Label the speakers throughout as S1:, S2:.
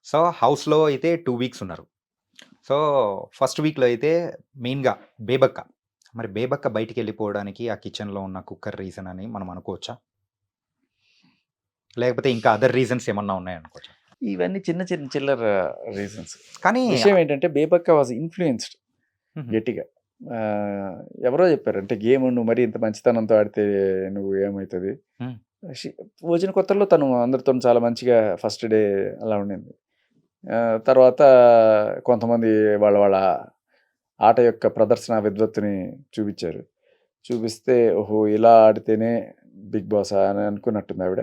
S1: So, హౌస్‌లో అయితే 2 weeks ఉన్నారు. సో, ఫస్ట్ వీక్‌లో అయితే మెయిన్‌గా బేబక్క. మరి బేబక్క బయటికెళ్ళిపోవడానికి ఆ కిచెన్‌లో ఉన్న కుక్కర్ రీజన్ అని మనం అనుకోవచ్చా? లేకపోతే ఇంకా అదర్ రీజన్స్ ఏమన్నా ఉన్నాయనుకోవచ్చా?
S2: ఇవన్నీ చిన్న చిన్న చిల్లర రీజన్స్.
S1: కానీ
S2: విషయం ఏంటంటే బేబక్క వాజ్ ఇన్‌ఫ్లూయెన్స్‌డ్
S1: హుహు.
S2: గట్టిగా. ఎవరో చెప్పారు. అంటే గేమ్ నువ్వు మరీ ఇంత మంచితనంతో ఆడితే నువ్వు ఏమైతది?
S1: హ్మ్.
S2: షి వచ్చిన కొత్తల్లో తను అందరితోని చాలా మంచిగా ఫస్ట్ డే అలా ఉండింది. తర్వాత కొంతమంది వాళ్ళ ఆట యొక్క ప్రదర్శన విద్వత్తుని చూపిచ్చారు. చూపిస్తే ఓహో! ఇలా ఆడితేనే బిగ్ బాసా అని అనుకున్నట్టుంది ఆవిడ.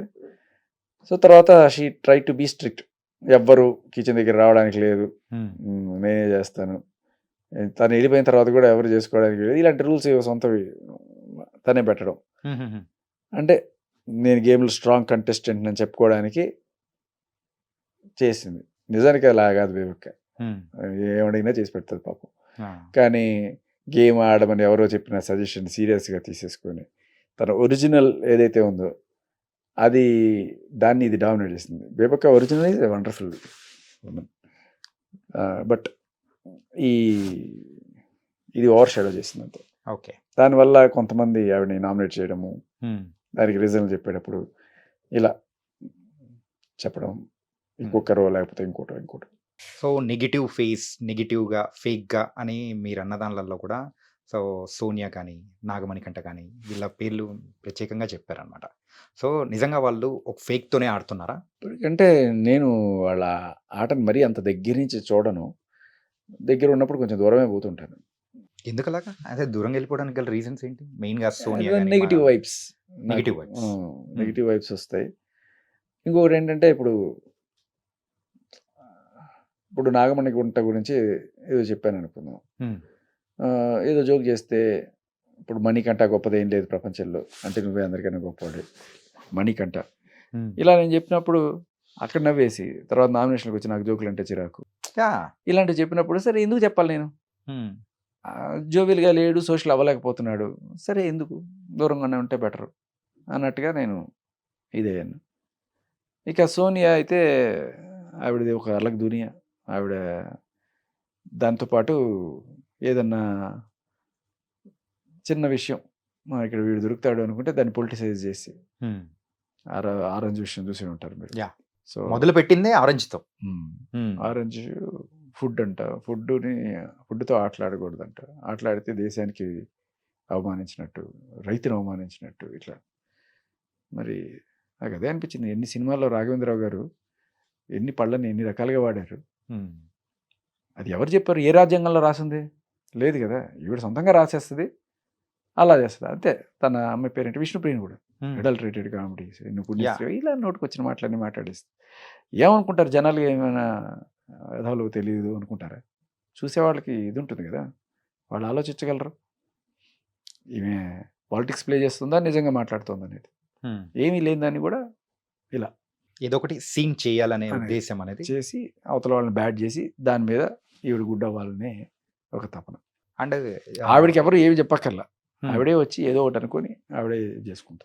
S2: సో, తర్వాత she try to be strict. ఎవ్వరు కిచెన్ దగ్గర రావడానికి లేదు.
S1: హ్మ్.
S2: నేనే చేస్తాను. తను వెళ్ళిపోయిన తర్వాత కూడా ఎవరు చేసుకోవడానికి లేదు. ఇలాంటి రూల్స్ ఏవో సొంతవి తనే పెట్టడం.
S1: హుహుహు.
S2: అంటే నేను గేమ్‌లో స్ట్రాంగ్ కంటెస్టెంట్‌నని చెప్పుకోవడానికి చేసింది. నిజానికి అలా కాదు బేబక్క.
S1: హ్మ్.
S2: ఏమడిగినా చేసి పెడతది పాపం.
S1: ఆ!
S2: కానీ గేమ్ ఆడమని ఎవరో చెప్పిన సజెషన్ సీరియస్‌గా తీసేసుకొని, తన ఒరిజినల్ ఏదైతే ఉందో అది దాన్ని ఇది డామినేట్ చేసింది. బేబక్క original is a wonderful woman. But ఈ ఇది ఓవర్ షాడో చేసిందంతే.
S1: ఓకే.
S2: దానివల్ల కొంతమంది ఆవిడని నామినేట్ చేయడము,
S1: హ్మ్.
S2: దానికి రీజన్‌లు చెప్పేటప్పుడు ఇలా చెప్పడం.
S1: హ్మ్.
S2: ఇంకొకరో లేకపోతే ఇంకోటో.
S1: సో, నెగెటివ్ ఫేస్, నెగెటివ్‌గా, ఫేక్‌గా అని మీరన్న దాన్లలో కూడా సో, సోనియా కానీ, నాగమణికంఠ కానీ వీళ్ళ పేర్లు ప్రత్యేకంగా చెప్పారనమాట. సో, నిజంగా వాళ్ళు ఒక ఫేక్‌తోనే ఆడుతున్నారా?
S2: అంటే నేను వాళ్ళ ఆటని మరీ అంత దగ్గర నుంచి చూడను. దగ్గర ఉన్నప్పుడు కొంచెం దూరమే పోతుంటాను.
S1: ఎందుకలాగా? అదే దూరంగా వెళ్ళిపోవడానికి గల రీజన్స్ ఏంటి? మెయిన్‌గా సోనియా గాని,
S2: నెగెటివ్ వైబ్స్.
S1: Negative vibes. హ్మ్.
S2: నెగెటివ్ వైబ్స్ వస్తాయి. ఇంకొకటేంటంటే ఇప్పుడు నాగమణిగుంట గురించి ఏదో చెప్పాననుకుందాం.
S1: హ్మ్.
S2: ఏదో జోక్ చేస్తే ఇప్పుడు మణికంఠ గొప్పదేం లేదు ప్రపంచంలో. అంటే నువ్వే అందరికన్నా గొప్పవాడివి. మణికంఠ.
S1: హ్మ్.
S2: ఇలా నేను చెప్పినప్పుడు అక్కడ నవ్వేసి తర్వాత నామినేషన్‌కి వచ్చి నాకు జోకులంటే చిరాకు.
S1: యాహ్!
S2: ఇలాంటివి చెప్పినప్పుడు సరే ఎందుకు చెప్పాలి నేను?
S1: హ్మ్.
S2: జోవియల్‌గా లేడు, సోషల్ అవ్వలేకపోతున్నాడు. సరే ఎందుకు? దూరంగానే ఉంటే బెటరు అన్నట్టుగా నేను ఇదయ్యాను. ఇక సోనియా అయితే ఆవిడది ఒక అలగ్ దునియా. ఆవిడ దాంతో పాటు ఏదన్నా చిన్న విషయం ఇక్కడ వీడు దొరుకుతాడు అనుకుంటే దాన్ని పొలిటిసైజ్ చేసి
S1: హ్మ్.
S2: ఆరెంజ్ విషయం చూసే ఉంటారు మీరు.
S1: యాహ్!
S2: సో,
S1: మొదలుపెట్టిందే ఆరెంజ్‌తో. హ్మ్.
S2: ఆరెంజ్ ఫుడ్ అంట. ఫుడ్‌తో ఆటలాడకూడదంట. ఆటలాడితే దేశానికి అవమానించినట్టు, రైతుని అవమానించినట్టు ఇట్లా. మరి నాకదే అనిపించింది. ఎన్ని సినిమాల్లో రాఘవేంద్రరావు గారు ఎన్ని పళ్ళని ఎన్ని రకాలుగా వాడారు.
S1: హ్మ్.
S2: అది ఎవరు చెప్పారు? ఏ రాజ్యాంగంలో రాసుంది? లేదు గదా! ఈవిడ సొంతంగా రాసేస్తది. అలా చేస్తది. అంతే. తన అమ్మాయి పేరేంటి? విష్ణుప్రియని గూడా.
S1: హ్మ్.
S2: అడల్టరేటెడ్ కామెడీస్, నువ్వు
S1: యాహ్!
S2: పుణ్యస్త్రీవి ఇలా నోటికొచ్చిన మాటలన్నీ మాట్లాడేస్తది. ఏమనుకుంటారు జనాలు ఏమైనా ఎదవలు తెలీదు అనుకుంటారా? చూసేవాళ్ళకి ఇది ఉంటుంది గదా! వాళ్ళు ఆలోచించగలరు. ఈమె పాలిటిక్స్ ప్లే చేస్తుందా? నిజంగా మాట్లాడుతుందా అనేది.
S1: హ్మ్.
S2: ఏమీ లేని దాన్ని గూడా ఇలా
S1: ఏదో ఒకటి సీన్ చేయాలనే
S2: అనేది
S1: ఉద్దేశ్యం అనేది
S2: చేసి అవతల వాళ్ళని బ్యాడ్ చేసి దాని మీద ఈవిడ గుడ్డవ్వాలనే ఒక తపన.
S1: అండ్
S2: ఆవిడకి ఎవరు ఏమి చెప్పక్కర్లా.
S1: హ్మ్.
S2: ఆవిడే వచ్చి ఏదో ఒకటి అనుకోని ఆవిడే చేసుకుంటది.